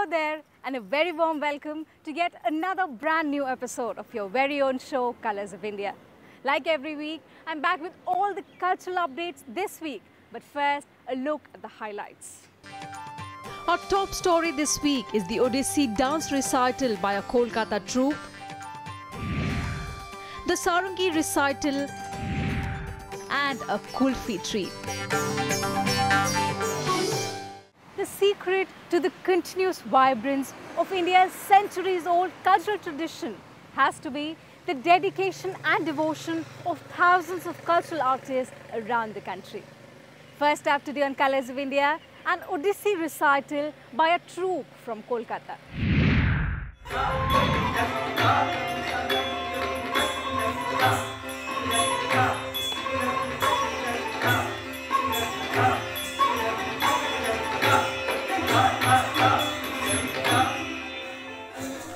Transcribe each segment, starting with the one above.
Hello there and a very warm welcome to yet another brand new episode of your very own show, Colours of India. Like every week, I'm back with all the cultural updates this week. But first, a look at the highlights. Our top story this week is the Odyssey dance recital by a Kolkata troupe, the Sarangi recital and a Kulfi treat. The secret to the continuous vibrance of India's centuries-old cultural tradition has to be the dedication and devotion of thousands of cultural artists around the country. First up today on Colours of India, an Odyssey recital by a troupe from Kolkata.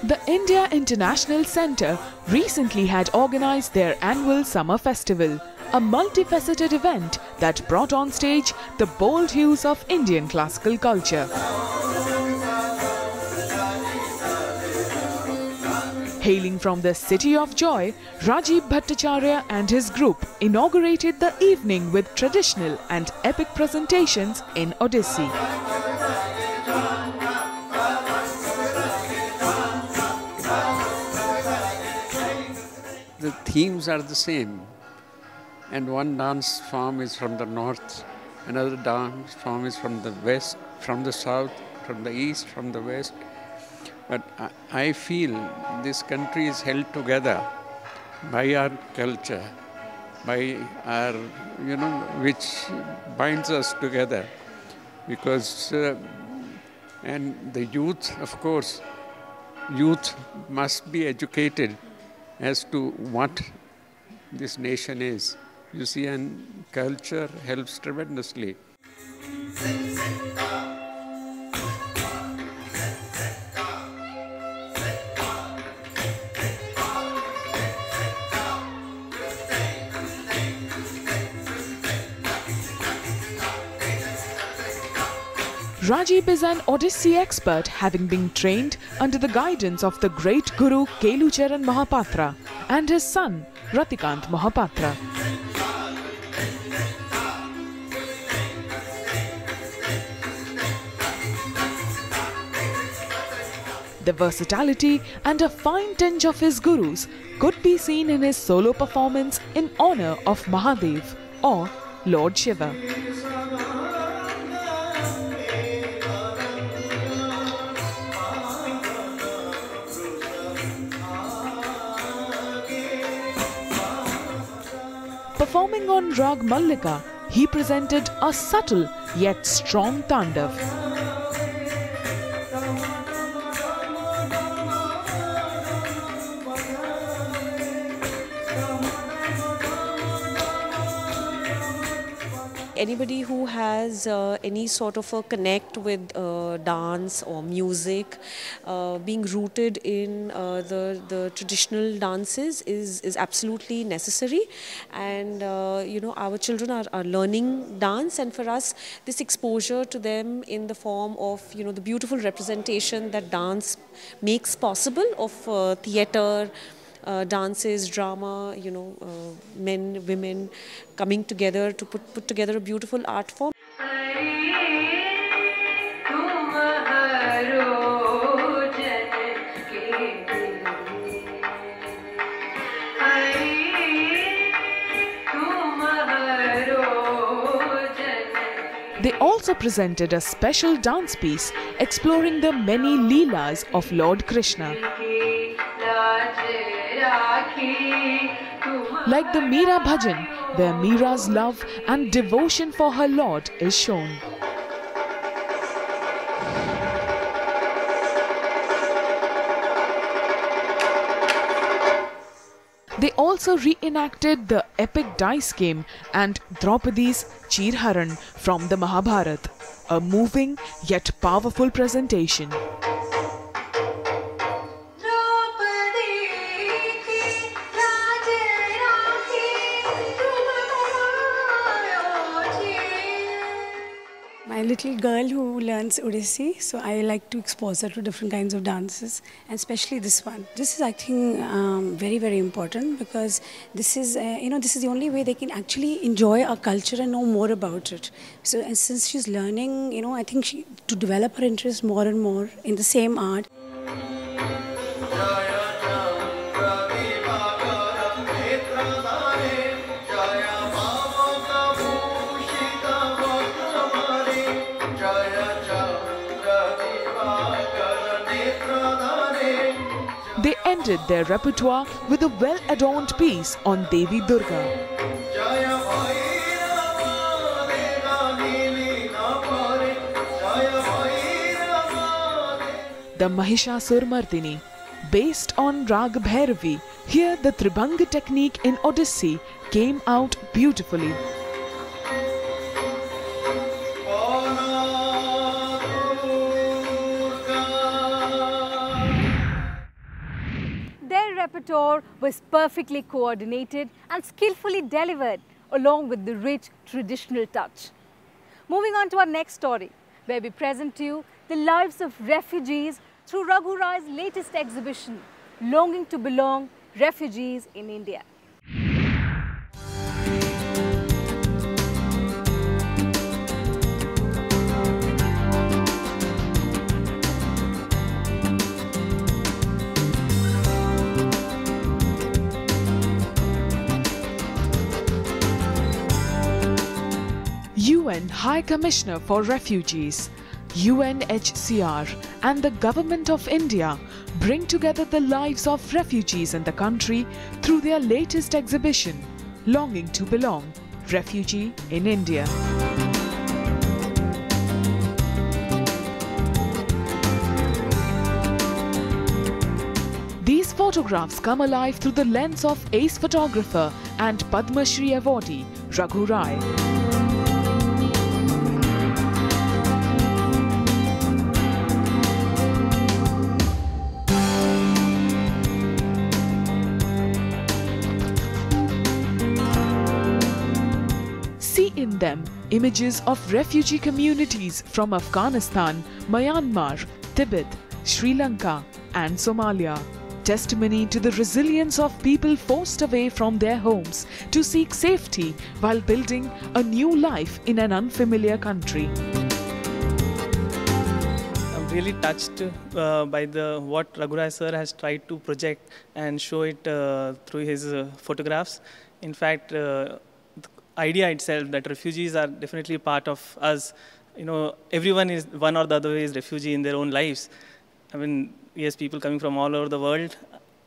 The India International Centre recently had organised their annual Summer Festival, a multifaceted event that brought on stage the bold hues of Indian classical culture. Hailing from the City of Joy, Rajib Bhattacharya and his group inaugurated the evening with traditional and epic presentations in Odyssey. The themes are the same, and one dance form is from the north, another dance form is from the west, from the south, from the east, from the west. But I feel this country is held together by our culture, by our, which binds us together. Because, and the youth, of course, youth must be educated as to what this nation is. You see, and culture helps tremendously. Rajib is an Odyssey expert, having been trained under the guidance of the great Guru Kelucharan Mahapatra and his son Ratikant Mahapatra. The versatility and a fine tinge of his gurus could be seen in his solo performance in honour of Mahadev or Lord Shiva. Performing on Rag Mallika, he presented a subtle yet strong tandav. Anybody who has any sort of a connect with dance or music, being rooted in the traditional dances is absolutely necessary. And our children are learning dance, and for us this exposure to them in the form of the beautiful representation that dance makes possible of theatre, dances, drama, men, women coming together to put together a beautiful art form. They also presented a special dance piece exploring the many leelas of Lord Krishna. Like the Meera Bhajan, where Meera's love and devotion for her Lord is shown. They also reenacted the epic dice game and Draupadi's Chirharan from the Mahabharata, a moving yet powerful presentation. My a little girl who learns Odyssey, so I like to expose her to different kinds of dances, and especially this one. This is, I think, very, very important because this is, this is the only way they can actually enjoy our culture and know more about it. So, and since she's learning, I think to develop her interest more and more in the same art. They ended their repertoire with a well-adorned piece on Devi Durga. The Mahishasur-Mardini, based on Rag Bhairavi, here the Tribhanga technique in Odyssey came out beautifully. Their repertoire was perfectly coordinated and skillfully delivered along with the rich traditional touch. Moving on to our next story, where we present to you the lives of refugees through Raghu Rai's latest exhibition, Longing to Belong, Refugees in India. UN High Commissioner for Refugees, UNHCR, and the Government of India bring together the lives of refugees in the country through their latest exhibition, Longing to Belong, Refugee in India. These photographs come alive through the lens of ace photographer and Padma Shri awardee Raghu Rai. See in them images of refugee communities from Afghanistan, Myanmar, Tibet, Sri Lanka and Somalia. Testimony to the resilience of people forced away from their homes to seek safety while building a new life in an unfamiliar country. I'm really touched by what Raghu Rai sir has tried to project and show it through his photographs. In fact, the idea itself that refugees are definitely part of us. Everyone is one or the other way is refugee in their own lives. I mean, yes, people coming from all over the world.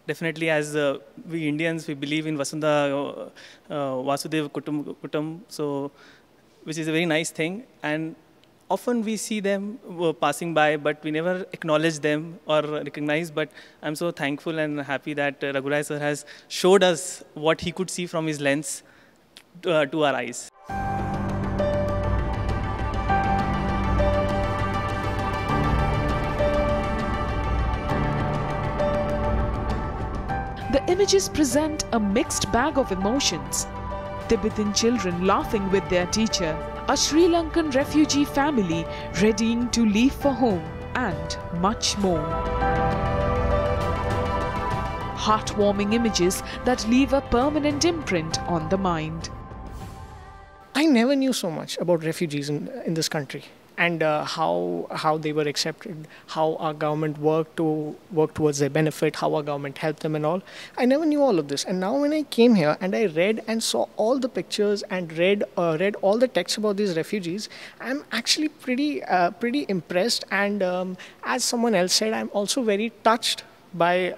Definitely, as we Indians, we believe in Vasudha Vasudev Kutum, so which is a very nice thing. And often we see them passing by, but we never acknowledge them or recognize. But I'm so thankful and happy that Raghu Rai sir has showed us what he could see from his lens to our eyes. The images present a mixed bag of emotions. Tibetan children laughing with their teacher, a Sri Lankan refugee family readying to leave for home, and much more. Heartwarming images that leave a permanent imprint on the mind. I never knew so much about refugees in this country, and how they were accepted, how our government worked towards their benefit, how our government helped them and all. I never knew all of this, and now when I came here and I read and saw all the pictures and read all the text about these refugees, I'm actually pretty impressed, and as someone else said, I'm also very touched by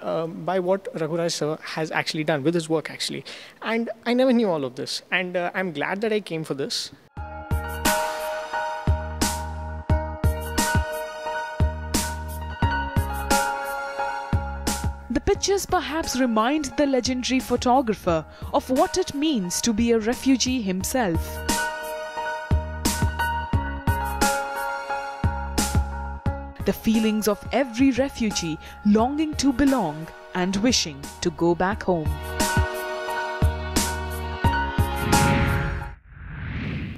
what Raghu Rai sir has actually done with his work actually. And I never knew all of this, and I'm glad that I came for this. The pictures perhaps remind the legendary photographer of what it means to be a refugee himself. The feelings of every refugee longing to belong and wishing to go back home.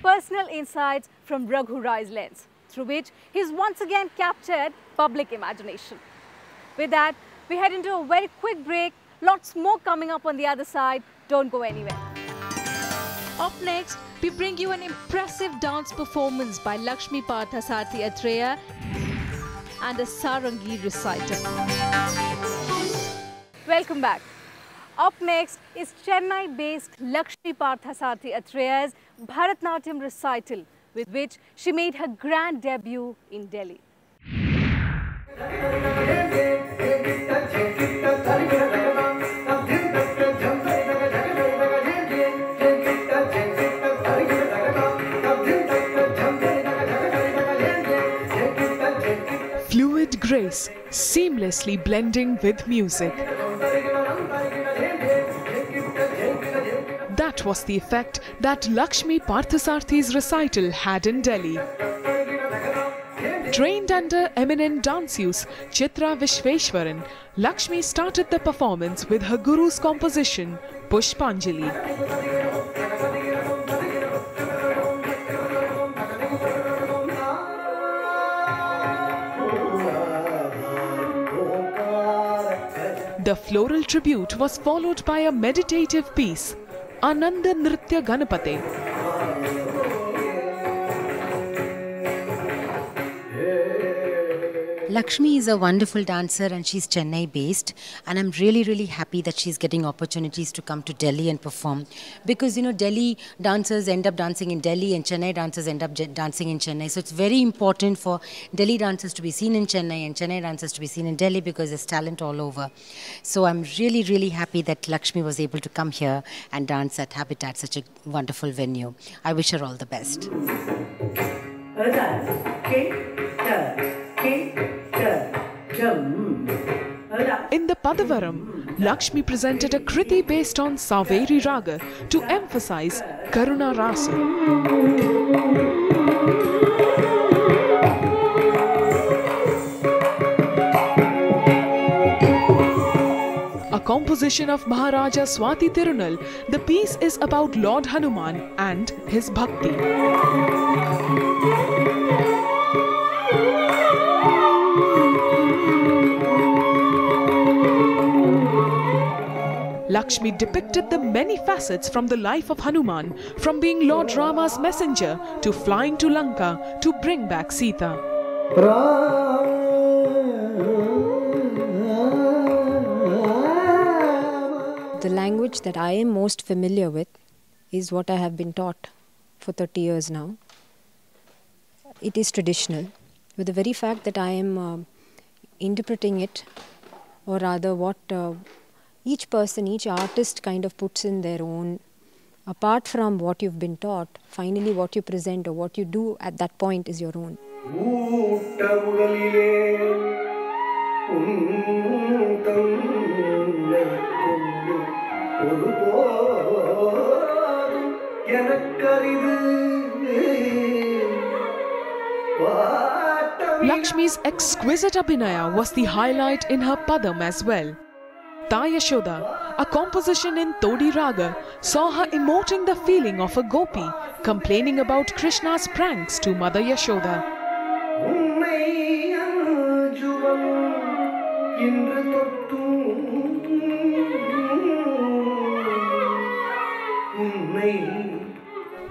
Personal insights from Raghu Rai's lens, through which he's once again captured public imagination. With that, we head into a very quick break. Lots more coming up on the other side. Don't go anywhere. Up next, we bring you an impressive dance performance by Lakshmi Parthasarthi Athreya and a Sarangi recital. Welcome back. Up next is Chennai-based Lakshmi Parthasarthi Athreya's Bharatanatyam recital, with which she made her grand debut in Delhi. Fluid grace, seamlessly blending with music. That was the effect that Lakshmi Parthasarthi's recital had in Delhi. Trained under eminent danseuses Chitra Vishveshwaran, Lakshmi started the performance with her guru's composition, Pushpanjali. The floral tribute was followed by a meditative piece, Ananda Nritya Ganapate. Lakshmi is a wonderful dancer and she's Chennai based, and I'm really happy that she's getting opportunities to come to Delhi and perform, because Delhi dancers end up dancing in Delhi and Chennai dancers end up dancing in Chennai. So it's very important for Delhi dancers to be seen in Chennai and Chennai dancers to be seen in Delhi, because there's talent all over. So I'm really happy that Lakshmi was able to come here and dance at Habitat, such a wonderful venue. I wish her all the best. In the Padavaram, Lakshmi presented a kriti based on Saveri Raga to emphasize Karuna Rasa. A composition of Maharaja Swati Tirunal, the piece is about Lord Hanuman and his bhakti. Lakshmi depicted the many facets from the life of Hanuman, from being Lord Rama's messenger to flying to Lanka to bring back Sita. The language that I am most familiar with is what I have been taught for 30 years now. It is traditional, with the very fact that I am interpreting it, or rather what each person, each artist kind of puts in their own, apart from what you've been taught, finally what you present or what you do at that point is your own. Lakshmi's exquisite abhinaya was the highlight in her Padam as well. Ta Yashoda, a composition in Todi Raga, saw her emoting the feeling of a gopi, complaining about Krishna's pranks to Mother Yashoda.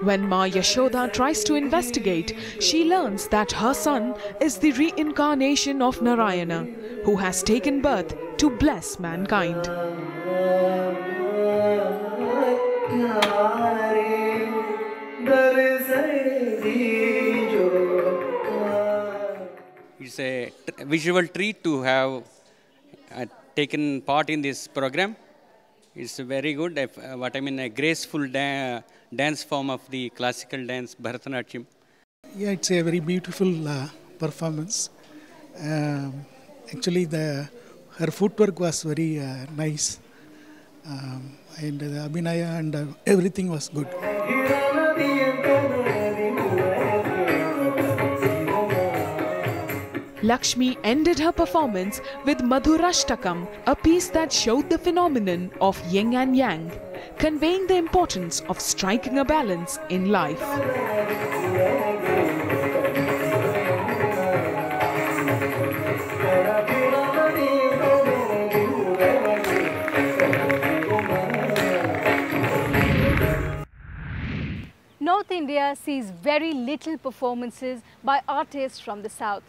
When Ma Yashoda tries to investigate, she learns that her son is the reincarnation of Narayana, who has taken birth to bless mankind. It's a visual treat to have taken part in this program. It's very good. A graceful dance form of the classical dance, Bharatanatyam. Yeah, it's a very beautiful performance. Actually, her footwork was very nice, and the abhinaya and everything was good. Lakshmi ended her performance with Madhurashtakam, a piece that showed the phenomenon of yin and yang, conveying the importance of striking a balance in life. India sees very little performances by artists from the south.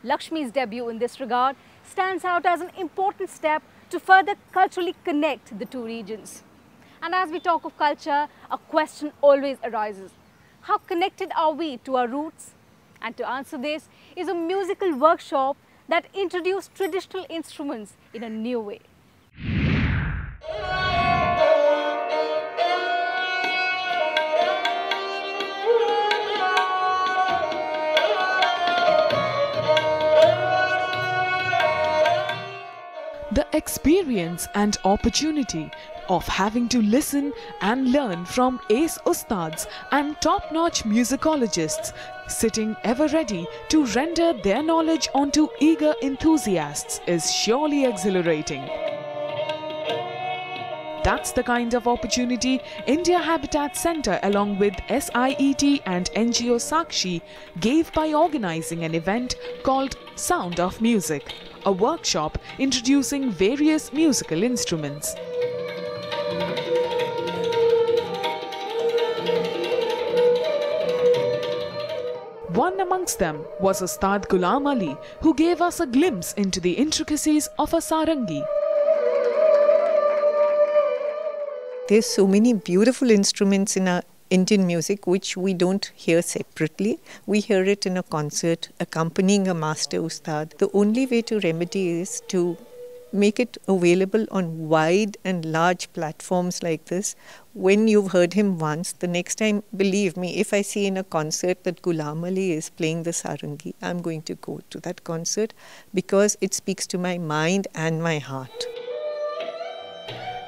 Lakshmi's debut in this regard stands out as an important step to further culturally connect the two regions. And as we talk of culture, a question always arises. How connected are we to our roots? And to answer this is a musical workshop that introduced traditional instruments in a new way. The experience and opportunity of having to listen and learn from ace Ustads and top-notch musicologists sitting ever ready to render their knowledge onto eager enthusiasts is surely exhilarating. That's the kind of opportunity India Habitat Centre along with SIET and NGO Sakshi gave by organising an event called Sound of Music, a workshop introducing various musical instruments. One amongst them was Ustad Ghulam Ali, who gave us a glimpse into the intricacies of a Sarangi. There's so many beautiful instruments in our Indian music which we don't hear separately. We hear it in a concert accompanying a master Ustad. The only way to remedy is to make it available on wide and large platforms like this. When you've heard him once, the next time, believe me, if I see in a concert that Ghulam Ali is playing the Sarangi, I'm going to go to that concert because it speaks to my mind and my heart.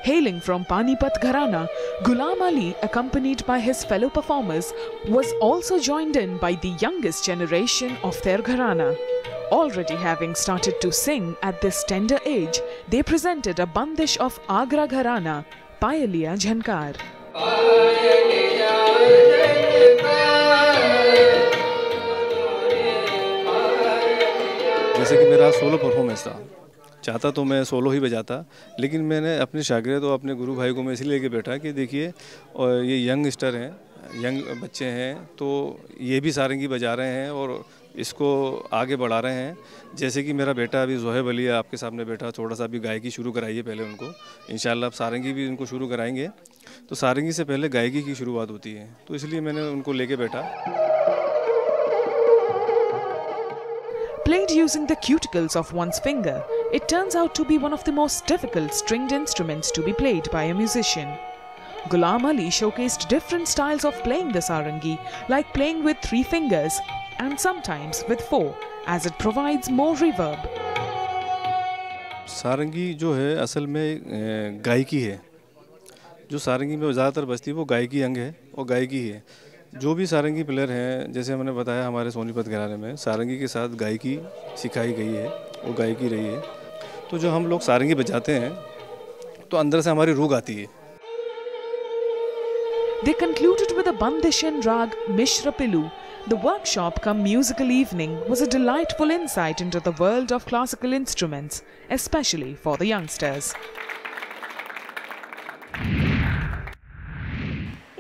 Hailing from Panipat Gharana, Ghulam Ali, accompanied by his fellow performers, was also joined in by the youngest generation of their Gharana. Already having started to sing at this tender age, they presented a bandish of Agra Gharana, Payaliya Jhankar. जैसे कि मेरा solo performance था, चाहता तो मैं solo ही बजाता, लेकिन मैंने अपने शागिर्द और अपने गुरु भाई को मैं इसलिए लेके बैठा कि देखिए और ये यंग स्टार हैं, यंग बच्चे हैं, तो ये भी सारंगी बजा रहे हैं और इसको आगे बढ़ा रहे हैं। जैसे कि मेरा बेटा अभी ज़ोहेब अली आपके सामने बैठा, थोड़ा सा अभी गायकी शुरू कराइए पहले उनको, इंशाल्लाह अब सारंगी भी उनको शुरू कराएंगे। तो सारंगी से पहले गायकी की शुरुआत होती है, तो इसलिए मैंने उनको लेके बैठा। Played using the cuticles of one's finger, it turns out to be one of the most difficult stringed instruments to be played by a musician. Ghulam Ali showcased different styles of playing the sarangi, like playing with 3 fingers and sometimes with 4, as it provides more reverb. सारंगी जो है असल में गायकी है, जो सारंगी में ज़्यादातर बजती है वो गायकी अंग है और गायकी है। जो भी सारंगी प्लेयर हैं, जैसे मैंने बताया हमारे सोनीपत घराने में सारंगी के साथ गायकी सिखाई गई है और गायकी रही है। तो जो हम लोग सारंगी बजाते हैं तो अंदर से हमारी रूह आती है। They concluded with a Bandishan rag Mishra Pilu. The workshop cum musical evening was a delightful insight into the world of classical instruments, especially for the youngsters.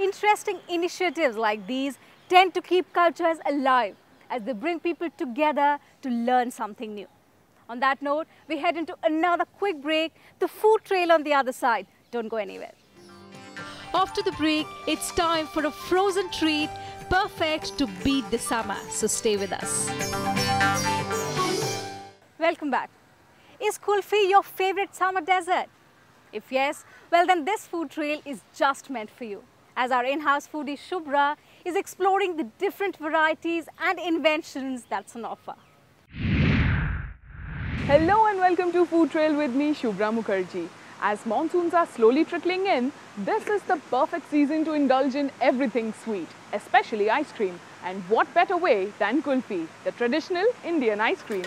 Interesting initiatives like these tend to keep cultures alive as they bring people together to learn something new. On that note, we head into another quick break, the food trail on the other side. Don't go anywhere. After the break, it's time for a frozen treat perfect to beat the summer, so stay with us. Welcome back. Is kulfi your favorite summer dessert? If yes, well then this food trail is just meant for you, as our in-house foodie Shubhra is exploring the different varieties and inventions that's on offer. Hello and welcome to Food Trail with me, Shubhra Mukherjee. As monsoons are slowly trickling in, this is the perfect season to indulge in everything sweet, especially ice cream. And what better way than kulfi, the traditional Indian ice cream.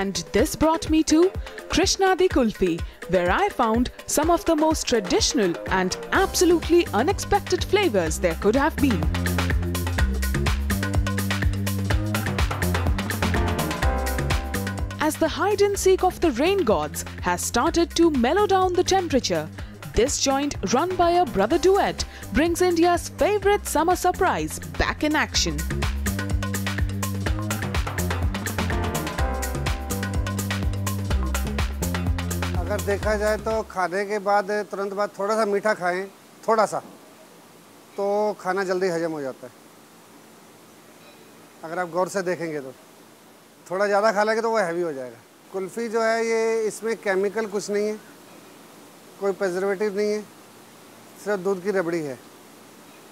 And this brought me to Krishna Di Kulfi, where I found some of the most traditional and absolutely unexpected flavors there could have been. the hide and seek of the rain gods has started to mellow down the temperature, this joint, run by a brother duet, brings India's favorite summer surprise back in action. अगर देखा जाए तो खाने के बाद तुरंत बाद थोड़ा सा मीठा खाएं, थोड़ा सा, तो खाना जल्दी हजम हो जाता है। अगर आप गौर से देखेंगे तो थोड़ा ज़्यादा खा लेंगे तो वो हैवी हो जाएगा। कुल्फ़ी जो है ये इसमें केमिकल कुछ नहीं है, कोई प्रिजर्वेटिव नहीं है, सिर्फ दूध की रबड़ी है।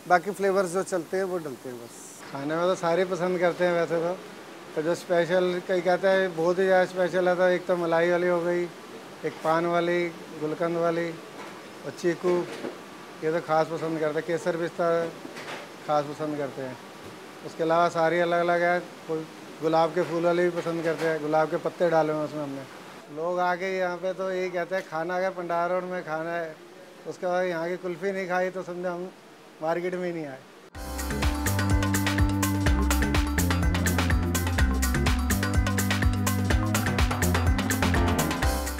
बाकी फ्लेवर्स जो चलते हैं वो डलते हैं बस। खाने में तो सारे पसंद करते हैं वैसे तो जो स्पेशल कई कहते हैं बहुत ही ज़्यादा स्पेशल है तो एक तो मलाई वाली हो गई, एक पान वाली, गुलकंद वाली और चीकू, ये तो ख़ास पसंद करते हैं। केसर पिस्ता ख़ास पसंद करते हैं। उसके अलावा सारी अलग अलग है, कोई गुलाब के फूल वाले भी पसंद करते हैं, गुलाब के पत्ते डाले हुए उसमें हमने। लोग आके यहाँ पे तो यही कहते हैं खाना है पंडारा रोड में खाना है, उसके बाद यहाँ की कुल्फ़ी नहीं खाई तो समझो हम मार्केट में ही नहीं आए।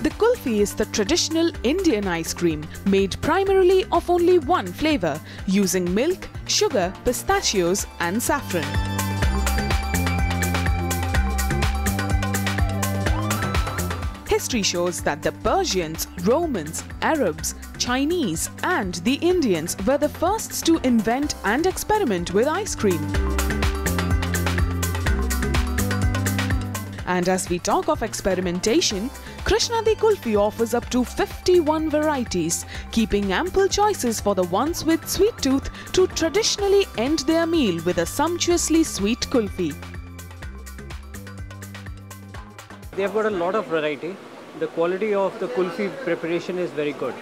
The kulfi is the traditional Indian ice cream made primarily of only one flavor, using milk, sugar, pistachios and saffron. History shows that the Persians, Romans, Arabs, Chinese and the Indians were the firsts to invent and experiment with ice cream. And as we talk of experimentation, Krishna Di Kulfi offers up to 51 varieties, keeping ample choices for the ones with sweet tooth to traditionally end their meal with a sumptuously sweet kulfi. They've got a lot of variety. The quality of the kulfi preparation is very good.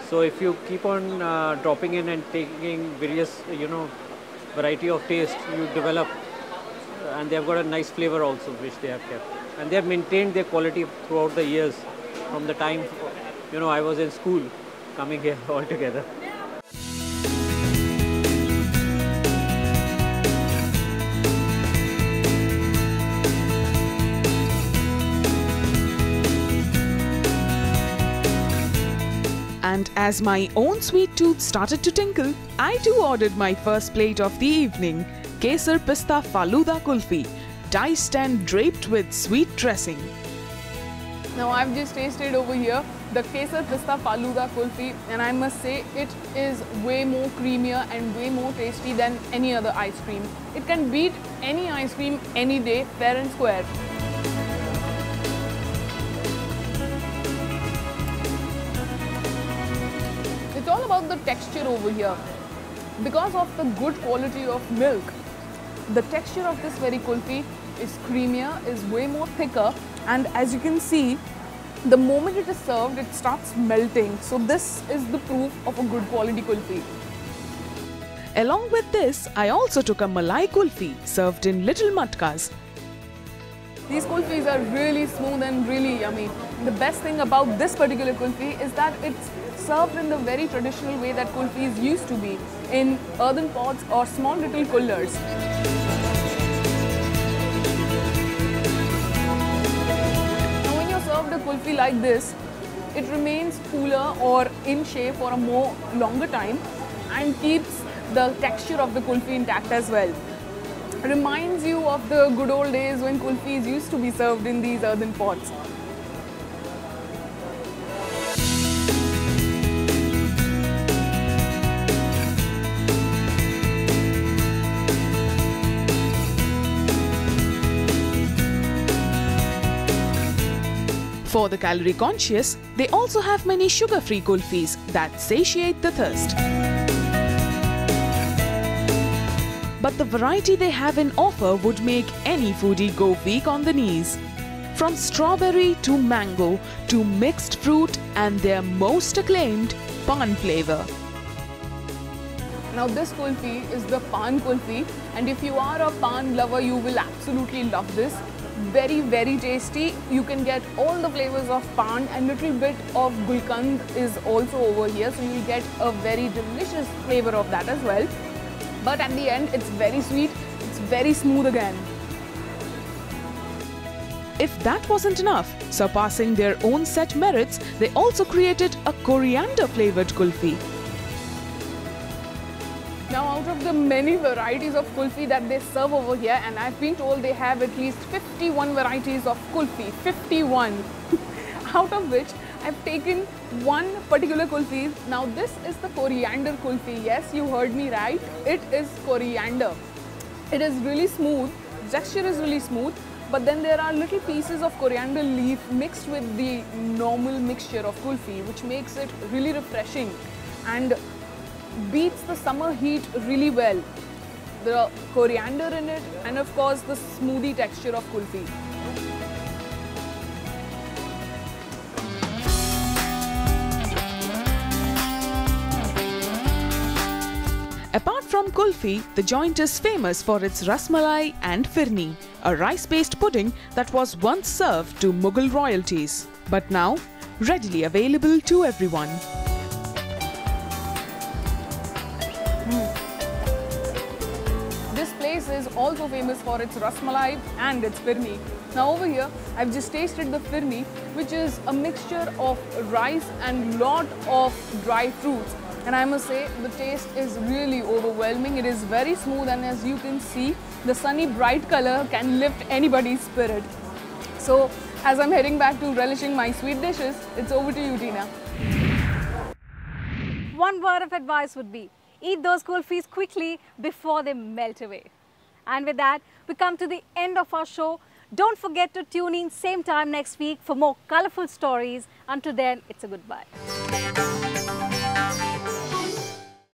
So if you keep on dropping in and taking various, variety of taste, you develop. And they've got a nice flavor also, which they have kept. And they have maintained their quality throughout the years, from the time, I was in school, coming here all together. And as my own sweet tooth started to tinkle, I too ordered my first plate of the evening, Kesar Pista Faluda Kulfi, diced and draped with sweet dressing. Now I've just tasted over here the Kesar Pista Faluda Kulfi, and I must say it is way more creamier and way more tasty than any other ice cream. It can beat any ice cream any day, fair and square. It's all about the texture over here. Because of the good quality of milk, the texture of this very kulfi is creamier, is way more thicker, and as you can see, the moment it is served, it starts melting. So this is the proof of a good quality kulfi. Along with this, I also took a Malai kulfi served in little matkas. These kulfis are really smooth and really yummy. The best thing about this particular kulfi is that it's served in the very traditional way that kulfis used to be, in earthen pots or small little coolers. Now when you're served a kulfi like this, it remains cooler or in shape for a more longer time and keeps the texture of the kulfi intact as well. Reminds you of the good old days when kulfis used to be served in these earthen pots. For the calorie conscious, they also have many sugar-free kulfis that satiate the thirst. But the variety they have in offer would make any foodie go weak on the knees. From strawberry to mango to mixed fruit and their most acclaimed pan flavor. Now this kulfi is the pan kulfi, and if you are a pan lover, you will absolutely love this. Very, very tasty. You can get all the flavors of pan, and little bit of gulkand is also over here, so you'll get a very delicious flavor of that as well. But at the end, it's very sweet, it's very smooth again. if that wasn't enough, surpassing their own set merits, they also created a coriander-flavored kulfi. Now, out of the many varieties of kulfi that they serve over here, and I've been told they have at least 51 varieties of kulfi, 51, out of which I've taken one particular kulfi. Now, this is the coriander kulfi. Yes, you heard me right. It is coriander. It is really smooth. Texture is really smooth. But then there are little pieces of coriander leaf mixed with the normal mixture of kulfi, which makes it really refreshing and beats the summer heat really well. The coriander in it, and of course the smoothie texture of kulfi. Apart from kulfi, the joint is famous for its rasmalai and firni, a rice-based pudding that was once served to Mughal royalties, but now readily available to everyone. This place is also famous for its rasmalai and its firni. Now over here, I've just tasted the firni, which is a mixture of rice and lot of dry fruits. And I must say, the taste is really overwhelming. It is very smooth, and as you can see, the sunny bright color can lift anybody's spirit. So, as I'm heading back to relishing my sweet dishes, it's over to you, Teena. One word of advice would be, eat those kulfis quickly before they melt away. And with that, we come to the end of our show. Don't forget to tune in same time next week for more colorful stories. Until then, it's a goodbye.